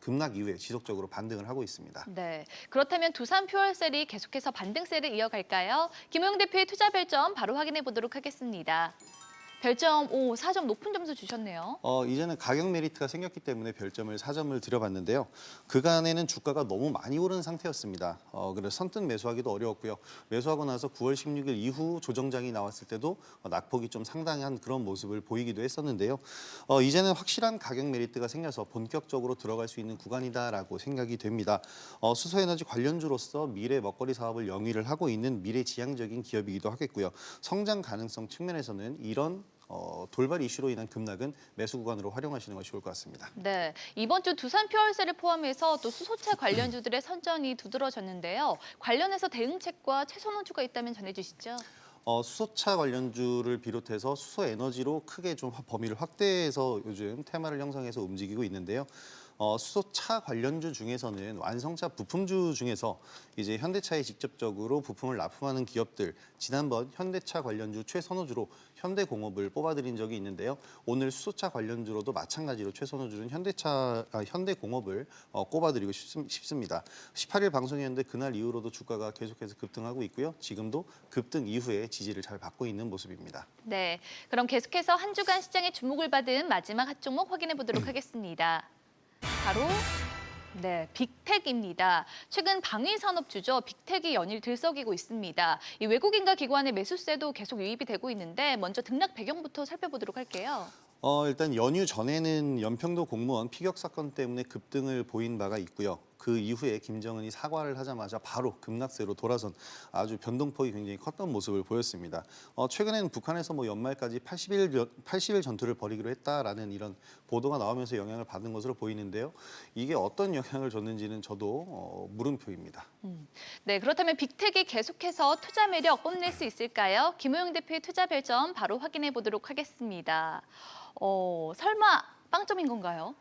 급락 이후에 지속적으로 반등을 하고 있습니다. 네, 그렇다면 두산 퓨얼셀이 계속해서 반등세를 이어갈까요? 김우영 대표의 투자 별점 바로 확인해 보도록 하겠습니다. 별점 4점 높은 점수 주셨네요. 이제는 가격 메리트가 생겼기 때문에 별점을 4점을 드려봤는데요. 그간에는 주가가 너무 많이 오른 상태였습니다. 그래서 선뜻 매수하기도 어려웠고요. 매수하고 나서 9월 16일 이후 조정장이 나왔을 때도 낙폭이 좀 상당한 그런 모습을 보이기도 했었는데요. 이제는 확실한 가격 메리트가 생겨서 본격적으로 들어갈 수 있는 구간이다라고 생각이 됩니다. 수소에너지 관련주로서 미래 먹거리 사업을 영위를 하고 있는 미래지향적인 기업이기도 하겠고요. 성장 가능성 측면에서는 이런 돌발 이슈로 인한 급락은 매수 구간으로 활용하시는 것이 좋을 것 같습니다. 네, 이번 주 두산 퓨얼셀을 포함해서 또 수소차 관련주들의 선전이 두드러졌는데요. 관련해서 대응책과 최선호주가 있다면 전해주시죠. 수소차 관련주를 비롯해서 수소 에너지로 크게 좀 범위를 확대해서 요즘 테마를 형성해서 움직이고 있는데요. 수소차 관련주 중에서는 완성차 부품주 중에서 이제 현대차에 직접적으로 부품을 납품하는 기업들, 지난번 현대차 관련주 최선호주로 현대공업을 뽑아드린 적이 있는데요. 오늘 수소차 관련주로도 마찬가지로 최선호주는 현대공업을 꼽아드리고 싶습니다. 18일 방송이었는데 그날 이후로도 주가가 계속해서 급등하고 있고요. 지금도 급등 이후에 지지를 잘 받고 있는 모습입니다. 네, 그럼 계속해서 한 주간 시장에 주목을 받은 마지막 핫 종목 확인해 보도록 하겠습니다. 바로 네, 빅텍입니다. 최근 방위 산업주죠. 빅텍이 연일 들썩이고 있습니다. 이 외국인과 기관의 매수세도 계속 유입이 되고 있는데 먼저 등락 배경부터 살펴보도록 할게요. 일단 연휴 전에는 연평도 공무원 피격 사건 때문에 급등을 보인 바가 있고요. 그 이후에 김정은이 사과를 하자마자 바로 급락세로 돌아선 아주 변동폭이 굉장히 컸던 모습을 보였습니다. 최근에는 북한에서 연말까지 80일 전투를 벌이기로 했다라는 이런 보도가 나오면서 영향을 받은 것으로 보이는데요. 이게 어떤 영향을 줬는지는 저도 물음표입니다. 네, 그렇다면 빅텍이 계속해서 투자 매력 뽐낼 수 있을까요? 김호영 대표의 투자 별점 바로 확인해 보도록 하겠습니다. 설마 빵점인 건가요?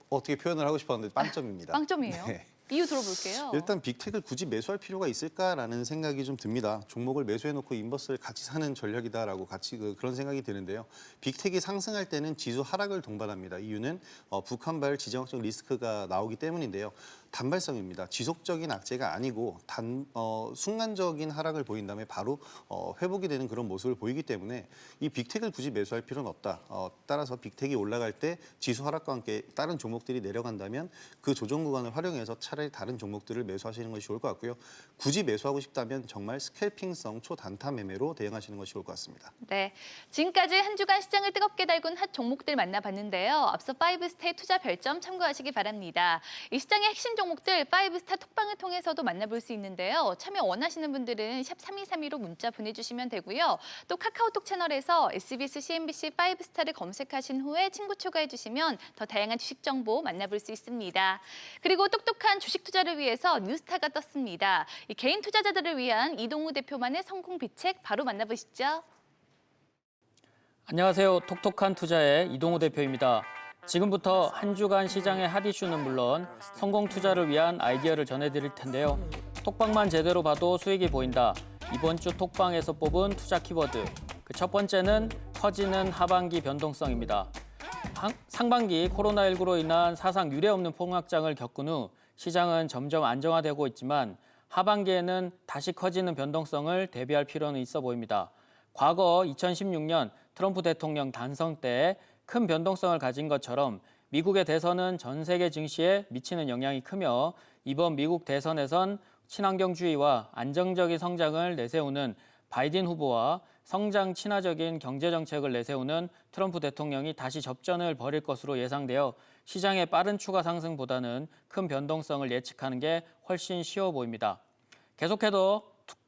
어떻게 표현을 하고 싶었는데 빵점입니다. 빵점이에요? 네. 이유 들어볼게요. 일단 빅텍을 굳이 매수할 필요가 있을까라는 생각이 좀 듭니다. 종목을 매수해놓고 인버스를 같이 사는 전략이다라고 그런 생각이 드는데요. 빅텍이 상승할 때는 지수 하락을 동반합니다. 이유는 북한발 지정학적 리스크가 나오기 때문인데요. 단발성입니다. 지속적인 악재가 아니고 순간적인 하락을 보인 다음에 바로 회복이 되는 그런 모습을 보이기 때문에 이 빅텍을 굳이 매수할 필요는 없다. 따라서 빅텍이 올라갈 때 지수 하락과 함께 다른 종목들이 내려간다면 그 조정 구간을 활용해서 차라리 다른 종목들을 매수하시는 것이 좋을 것 같고요. 굳이 매수하고 싶다면 정말 스캘핑성 초단타 매매로 대응하시는 것이 좋을 것 같습니다. 네, 지금까지 한 주간 시장을 뜨겁게 달군 핫 종목들 만나봤는데요. 앞서 5스타의 투자 별점 참고하시기 바랍니다. 이 시장의 핵심 종목들 5스타 톡방을 통해서도 만나볼 수 있는데요. 참여 원하시는 분들은 샵 3232로 문자 보내주시면 되고요. 또 카카오톡 채널에서 SBS, CNBC 5스타를 검색하신 후에 친구 추가해주시면 더 다양한 주식 정보 만나볼 수 있습니다. 그리고 똑똑한 주식 투자를 위해서 뉴스타가 떴습니다. 이 개인 투자자들을 위한 이동우 대표만의 성공 비책 바로 만나보시죠. 안녕하세요. 톡톡한 투자의 이동우 대표입니다. 지금부터 한 주간 시장의 핫 이슈는 물론 성공 투자를 위한 아이디어를 전해드릴 텐데요. 톡방만 제대로 봐도 수익이 보인다. 이번 주 톡방에서 뽑은 투자 키워드. 그 첫 번째는 커지는 하반기 변동성입니다. 상반기 코로나19로 인한 사상 유례없는 폭락장을 겪은 후 시장은 점점 안정화되고 있지만 하반기에는 다시 커지는 변동성을 대비할 필요는 있어 보입니다. 과거 2016년 트럼프 대통령 당선 때 큰 변동성을 가진 것처럼 미국의 대선은 전 세계 증시에 미치는 영향이 크며 이번 미국 대선에선 친환경주의와 안정적인 성장을 내세우는 바이든 후보와 성장 친화적인 경제 정책을 내세우는 트럼프 대통령이 다시 접전을 벌일 것으로 예상되어 시장의 빠른 추가 상승보다는 큰 변동성을 예측하는 게 훨씬 쉬워 보입니다. 계속해서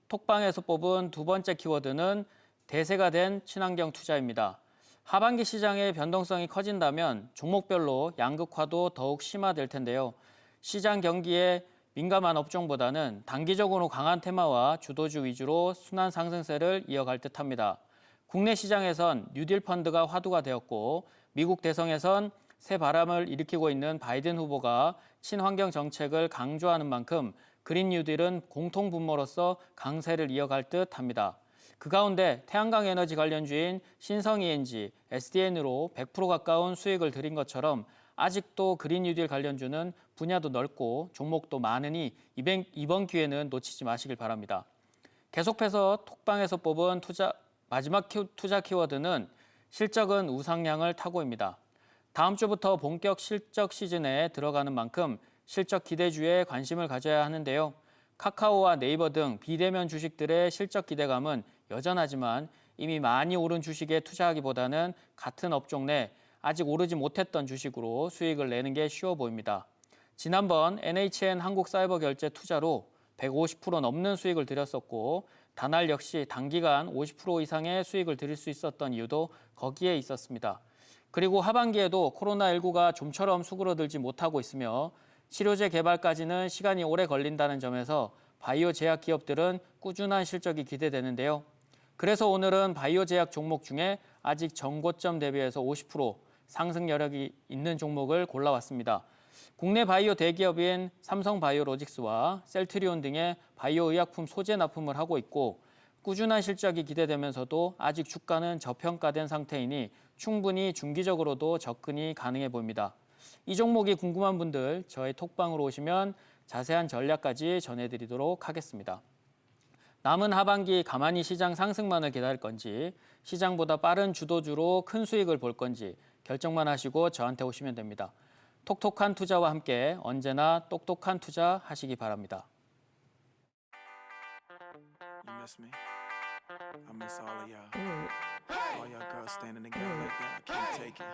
톡방에서 뽑은 두 번째 키워드는 대세가 된 친환경 투자입니다. 하반기 시장의 변동성이 커진다면 종목별로 양극화도 더욱 심화될 텐데요. 시장 경기에 민감한 업종보다는 단기적으로 강한 테마와 주도주 위주로 순환 상승세를 이어갈 듯합니다. 국내 시장에선 뉴딜 펀드가 화두가 되었고 미국 대선에선 새 바람을 일으키고 있는 바이든 후보가 친환경 정책을 강조하는 만큼 그린 뉴딜은 공통 분모로서 강세를 이어갈 듯합니다. 그 가운데 태양광 에너지 관련주인 신성ENG, SDN으로 100% 가까운 수익을 들인 것처럼 아직도 그린 뉴딜 관련주는 분야도 넓고 종목도 많으니 이번 기회는 놓치지 마시길 바랍니다. 계속해서 톡방에서 뽑은 마지막 투자 키워드는 실적은 우상향을 타고입니다. 다음 주부터 본격 실적 시즌에 들어가는 만큼 실적 기대주에 관심을 가져야 하는데요. 카카오와 네이버 등 비대면 주식들의 실적 기대감은 여전하지만 이미 많이 오른 주식에 투자하기보다는 같은 업종 내 아직 오르지 못했던 주식으로 수익을 내는 게 쉬워 보입니다. 지난번 NHN 한국사이버결제 투자로 150% 넘는 수익을 들였었고 다날 역시 단기간 50% 이상의 수익을 들일 수 있었던 이유도 거기에 있었습니다. 그리고 하반기에도 코로나19가 좀처럼 수그러들지 못하고 있으며 치료제 개발까지는 시간이 오래 걸린다는 점에서 바이오 제약 기업들은 꾸준한 실적이 기대되는데요. 그래서 오늘은 바이오 제약 종목 중에 아직 전고점 대비해서 50% 상승 여력이 있는 종목을 골라왔습니다. 국내 바이오 대기업인 삼성바이오로직스와 셀트리온 등의 바이오 의약품 소재 납품을 하고 있고 꾸준한 실적이 기대되면서도 아직 주가는 저평가된 상태이니 충분히 중기적으로도 접근이 가능해 보입니다. 이 종목이 궁금한 분들 저희 톡방으로 오시면 자세한 전략까지 전해드리도록 하겠습니다. 남은 하반기 가만히 시장 상승만을 기다릴 건지 시장보다 빠른 주도주로 큰 수익을 볼 건지 결정만 하시고 저한테 오시면 됩니다. 톡톡한 투자와 함께 언제나 똑똑한 투자 하시기 바랍니다. You miss me? I miss all of y'all. All y'all girls standing together like that. I can't take it.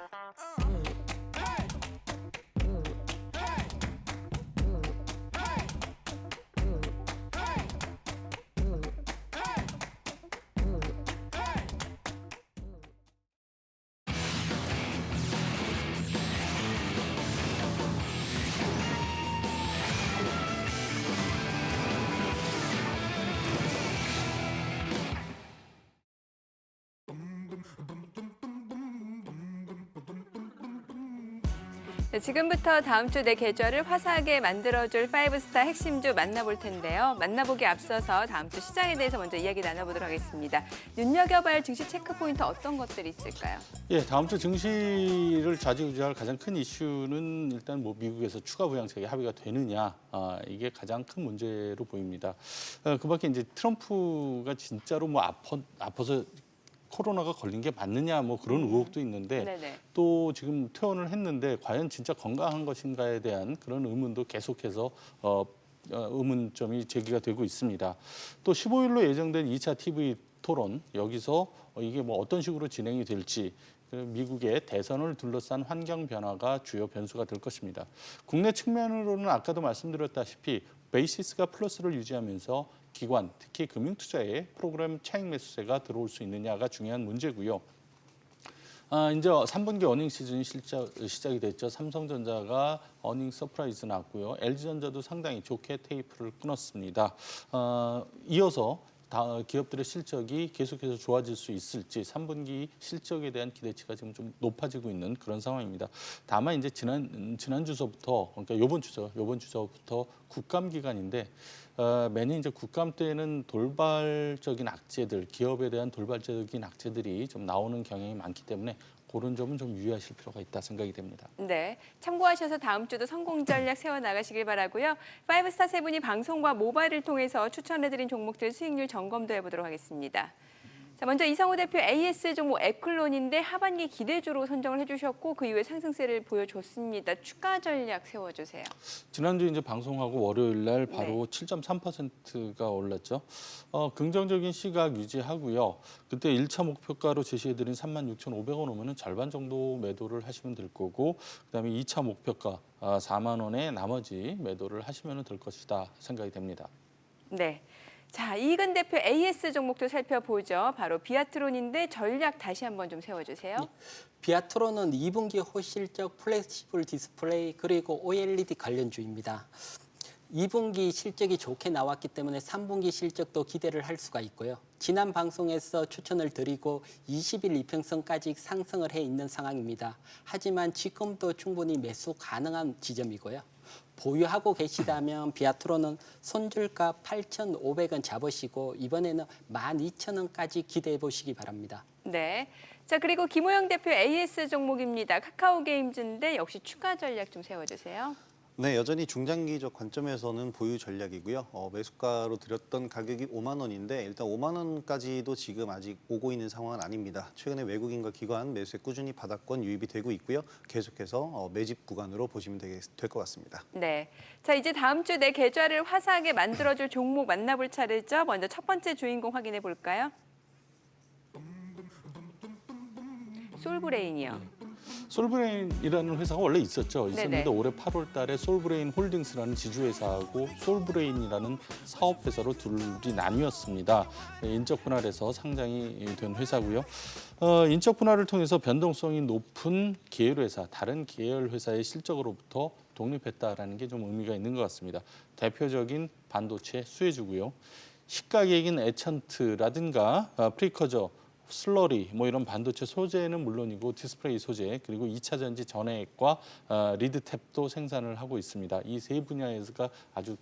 네, 지금부터 다음 주 내 계좌를 화사하게 만들어줄 5스타 핵심주 만나볼 텐데요. 만나보기 앞서서 다음 주 시장에 대해서 먼저 이야기 나눠보도록 하겠습니다. 눈여겨봐야 할 증시 체크 포인트 어떤 것들이 있을까요? 예, 다음 주 증시를 좌지우지할 가장 큰 이슈는 일단 뭐 미국에서 추가 부양책이 합의가 되느냐, 이게 가장 큰 문제로 보입니다. 그밖에 이제 트럼프가 진짜로 뭐 아파서 코로나가 걸린 게 맞느냐 뭐 그런 의혹도 있는데 네네. 또 지금 퇴원을 했는데 과연 진짜 건강한 것인가에 대한 그런 의문도 계속해서 의문점이 제기가 되고 있습니다. 또 15일로 예정된 2차 TV 토론 여기서 이게 뭐 어떤 식으로 진행이 될지 미국의 대선을 둘러싼 환경 변화가 주요 변수가 될 것입니다. 국내 측면으로는 아까도 말씀드렸다시피 베이시스가 플러스를 유지하면서 기관, 특히 금융투자에 프로그램 차익 매수세가 들어올 수 있느냐가 중요한 문제고요. 이제 3분기 어닝 시즌이 시작이 됐죠. 삼성전자가 어닝 서프라이즈 났고요. LG전자도 상당히 좋게 테이프를 끊었습니다. 이어서 기업들의 실적이 계속해서 좋아질 수 있을지 3분기 실적에 대한 기대치가 지금 좀 높아지고 있는 그런 상황입니다. 다만 이제 지난 주서부터 그러니까 요번 주서부터 국감 기간인데 매년 이제 국감 때는 돌발적인 악재들, 기업에 대한 돌발적인 악재들이 좀 나오는 경향이 많기 때문에 그런 점은 좀 유의하실 필요가 있다 생각이 됩니다. 네, 참고하셔서 다음 주도 성공 전략 세워나가시길 바라고요. 5스타 세 분이 방송과 모바일을 통해서 추천해드린 종목들 수익률 점검도 해보도록 하겠습니다. 자, 먼저 이성우 대표 AS 종목 앱클론인데 하반기 기대주로 선정을 해주셨고 그 이후에 상승세를 보여줬습니다. 추가 전략 세워주세요. 지난주 이제 방송하고 월요일 날 바로 7.3%가 올랐죠. 긍정적인 시각 유지하고요. 그때 1차 목표가로 제시해드린 36,500원 오면은 절반 정도 매도를 하시면 될 거고, 그다음에 2차 목표가 4만 원에 나머지 매도를 하시면 될 것이다 생각이 됩니다. 네. 자, 이근 대표 AS 종목도 살펴보죠. 바로 비아트론인데 전략 다시 한번 좀 세워주세요. 비아트론은 2분기 호실적 플렉시블 디스플레이 그리고 OLED 관련주입니다. 2분기 실적이 좋게 나왔기 때문에 3분기 실적도 기대를 할 수가 있고요. 지난 방송에서 추천을 드리고 20일 이평선까지 상승을 해 있는 상황입니다. 하지만 지금도 충분히 매수 가능한 지점이고요. 보유하고 계시다면 비아트론은 손절가 8,500원 잡으시고 이번에는 12,000원까지 기대해 보시기 바랍니다. 네. 자, 그리고 김호영 대표 AS 종목입니다. 카카오게임즈인데 역시 추가 전략 좀 세워주세요. 네, 여전히 중장기적 관점에서는 보유 전략이고요. 매수가로 드렸던 가격이 5만 원인데 일단 5만 원까지도 지금 아직 오고 있는 상황은 아닙니다. 최근에 외국인과 기관 매수에 꾸준히 바닥권 유입이 되고 있고요. 계속해서 매집 구간으로 보시면 될 것 같습니다. 네. 자, 이제 다음 주 내 계좌를 화사하게 만들어줄 종목 만나볼 차례죠. 먼저 첫 번째 주인공 확인해 볼까요? 솔브레인이요. 솔브레인이라는 회사가 원래 있었는데 네네. 올해 8월 달에 솔브레인 홀딩스라는 지주회사하고 솔브레인이라는 사업회사로 둘이 나뉘었습니다. 인적 분할해서 상장이 된 회사고요. 인적 분할을 통해서 변동성이 높은 계열회사, 다른 계열회사의 실적으로부터 독립했다라는 게 좀 의미가 있는 것 같습니다. 대표적인 반도체 수혜주고요. 시가계획인 에천트라든가 프리커저, 슬러리, 뭐 이런 반도체 소재는 물론이고 디스플레이 소재, 그리고 2차 전지 전해액과 리드탭도 생산을 하고 있습니다. 이 세 분야에서가 아주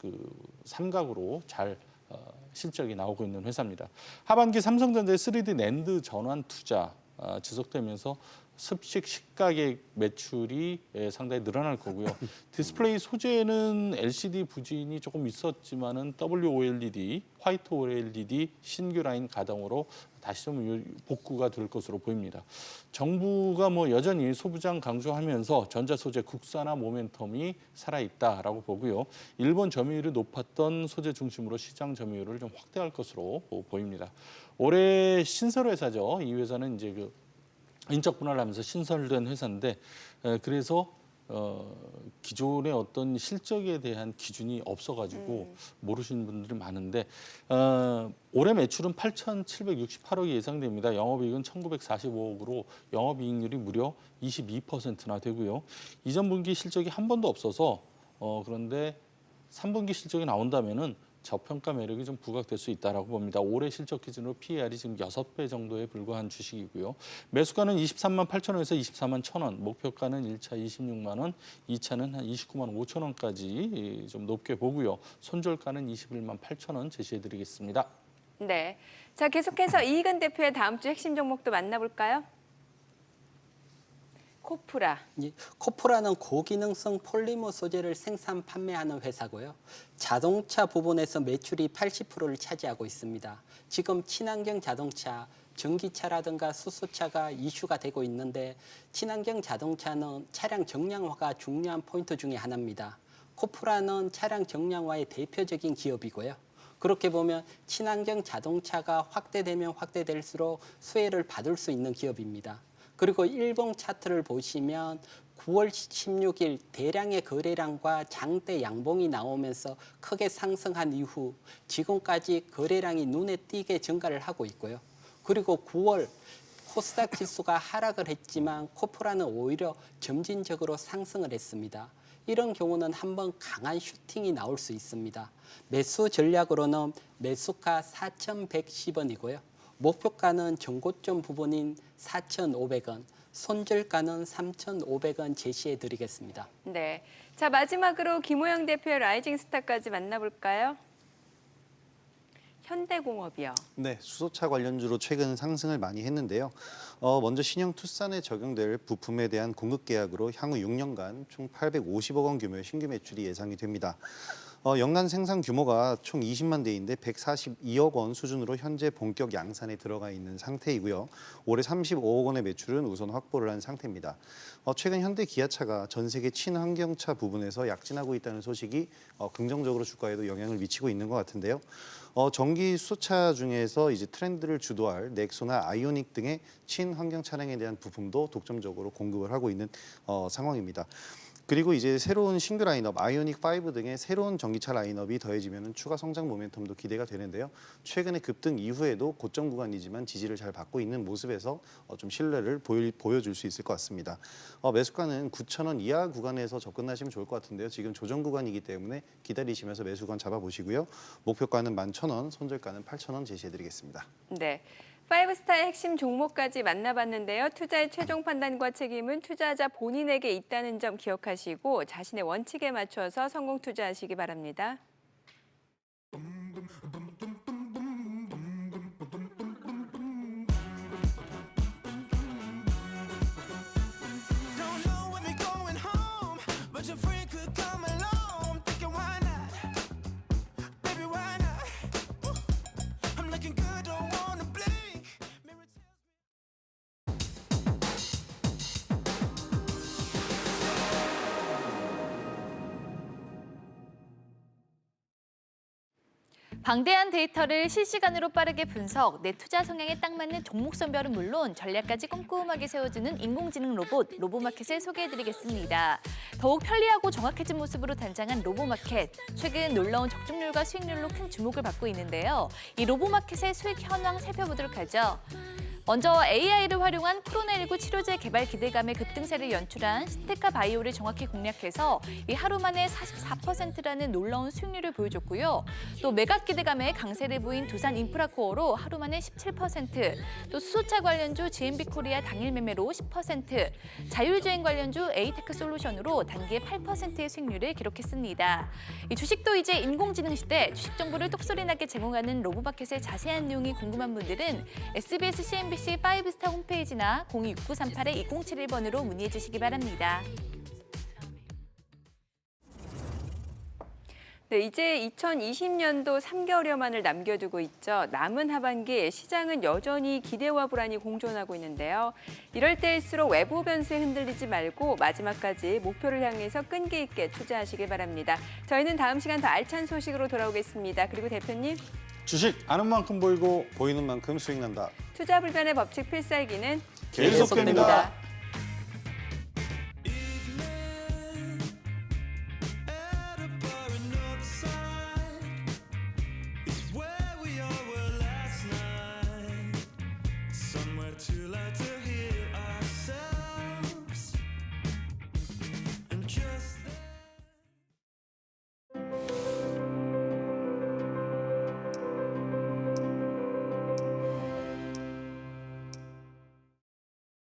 삼각으로 잘 실적이 나오고 있는 회사입니다. 하반기 삼성전자의 3D 낸드 전환 투자 지속되면서 습식 식가격 매출이 상당히 늘어날 거고요. 디스플레이 소재는 LCD 부진이 조금 있었지만은 WOLED, 화이트 OLED 신규 라인 가동으로 다시 좀 복구가 될 것으로 보입니다. 정부가 뭐 여전히 소부장 강조하면서 전자 소재 국산화 모멘텀이 살아있다라고 보고요. 일본 점유율이 높았던 소재 중심으로 시장 점유율을 좀 확대할 것으로 보입니다. 올해 신설 회사죠. 이 회사는 이제 인적 분할을 하면서 신설된 회사인데 그래서 기존의 어떤 실적에 대한 기준이 없어가지고 모르시는 분들이 많은데 올해 매출은 8,768억이 예상됩니다. 영업이익은 1,945억으로 영업이익률이 무려 22%나 되고요. 이전 분기 실적이 한 번도 없어서 그런데 3분기 실적이 나온다면은 저평가 매력이 좀 부각될 수 있다라고 봅니다. 올해 실적 기준으로 PER이 지금 6배 정도에 불과한 주식이고요. 매수가는 23만 8천 원에서 24만 1천 원, 목표가는 1차 26만 원, 2차는 한 29만 5천 원까지 좀 높게 보고요. 손절가는 21만 8천 원 제시해드리겠습니다. 네. 자, 계속해서 이익은 대표의 다음 주 핵심 종목도 만나볼까요? 코프라. 코프라는 고기능성 폴리머 소재를 생산 판매하는 회사고요. 자동차 부분에서 매출이 80%를 차지하고 있습니다. 지금 친환경 자동차, 전기차라든가 수소차가 이슈가 되고 있는데 친환경 자동차는 차량 정량화가 중요한 포인트 중에 하나입니다. 코프라는 차량 정량화의 대표적인 기업이고요. 그렇게 보면 친환경 자동차가 확대되면 확대될수록 수혜를 받을 수 있는 기업입니다. 그리고 일봉 차트를 보시면 9월 16일 대량의 거래량과 장대 양봉이 나오면서 크게 상승한 이후 지금까지 거래량이 눈에 띄게 증가를 하고 있고요. 그리고 9월 코스닥 지수가 하락을 했지만 코프라는 오히려 점진적으로 상승을 했습니다. 이런 경우는 한번 강한 슈팅이 나올 수 있습니다. 매수 전략으로는 매수가 4,110원이고요. 목표가는 전고점 부분인 4,500원, 손절가는 3,500원 제시해 드리겠습니다. 네. 자, 마지막으로 김호영 대표의 라이징 스타까지 만나볼까요? 현대공업이요. 네, 수소차 관련주로 최근 상승을 많이 했는데요. 먼저 신형 투싼에 적용될 부품에 대한 공급 계약으로 향후 6년간 총 850억 원 규모의 신규 매출이 예상이 됩니다. 연간 생산 규모가 총 20만 대인데 142억 원 수준으로 현재 본격 양산에 들어가 있는 상태이고요. 올해 35억 원의 매출은 우선 확보를 한 상태입니다. 최근 현대 기아차가 전 세계 친환경차 부분에서 약진하고 있다는 소식이 긍정적으로 주가에도 영향을 미치고 있는 것 같은데요. 전기 수소차 중에서 이제 트렌드를 주도할 넥소나 아이오닉 등의 친환경 차량에 대한 부품도 독점적으로 공급을 하고 있는 상황입니다. 그리고 이제 새로운 신규 라인업 아이오닉 5 등의 새로운 전기차 라인업이 더해지면 추가 성장 모멘텀도 기대가 되는데요. 최근에 급등 이후에도 고점 구간이지만 지지를 잘 받고 있는 모습에서 좀 신뢰를 보여줄 수 있을 것 같습니다. 매수가는 9,000원 이하 구간에서 접근하시면 좋을 것 같은데요. 지금 조정 구간이기 때문에 기다리시면서 매수권 잡아보시고요. 목표가는 11,000원, 손절가는 8,000원 제시해드리겠습니다. 네. 파이브스타의 핵심 종목까지 만나봤는데요. 투자의 최종 판단과 책임은 투자자 본인에게 있다는 점 기억하시고 자신의 원칙에 맞춰서 성공 투자하시기 바랍니다. Don't know when they're going home, but your friend could come along. Thinking why not? Baby, why not? I'm looking good, don't wanna blink. Mirror tells me. 방대한 데이터를 실시간으로 빠르게 분석, 내 투자 성향에 딱 맞는 종목 선별은 물론 전략까지 꼼꼼하게 세워주는 인공지능 로봇, 로보마켓을 소개해드리겠습니다. 더욱 편리하고 정확해진 모습으로 단장한 로보마켓. 최근 놀라운 적중률과 수익률로 큰 주목을 받고 있는데요. 이 로보마켓의 수익 현황 살펴보도록 하죠. 먼저 AI를 활용한 코로나19 치료제 개발 기대감의 급등세를 연출한 신테카 바이오를 정확히 공략해서 이 하루 만에 44%라는 놀라운 수익률을 보여줬고요. 또 매각 기대감에 강세를 보인 두산 인프라코어로 하루 만에 17%, 또 수소차 관련주 GMB 코리아 당일 매매로 10%, 자율주행 관련주 에이테크 솔루션으로 단기 8%의 수익률을 기록했습니다. 이 주식도 이제 인공지능 시대, 주식 정보를 똑소리나게 제공하는 로보마켓의 자세한 내용이 궁금한 분들은 SBS CNBC 5스타 홈페이지나 026938-2071번으로 문의해 주시기 바랍니다. 네, 이제 2020년도 3개월여만을 남겨두고 있죠. 남은 하반기 시장은 여전히 기대와 불안이 공존하고 있는데요. 이럴 때일수록 외부 변수에 흔들리지 말고 마지막까지 목표를 향해서 끈기 있게 투자하시길 바랍니다. 저희는 다음 시간 더 알찬 소식으로 돌아오겠습니다. 그리고 대표님, 주식 아는 만큼 보이고 보이는 만큼 수익 난다. 투자 불변의 법칙 필살기는 계속됩니다.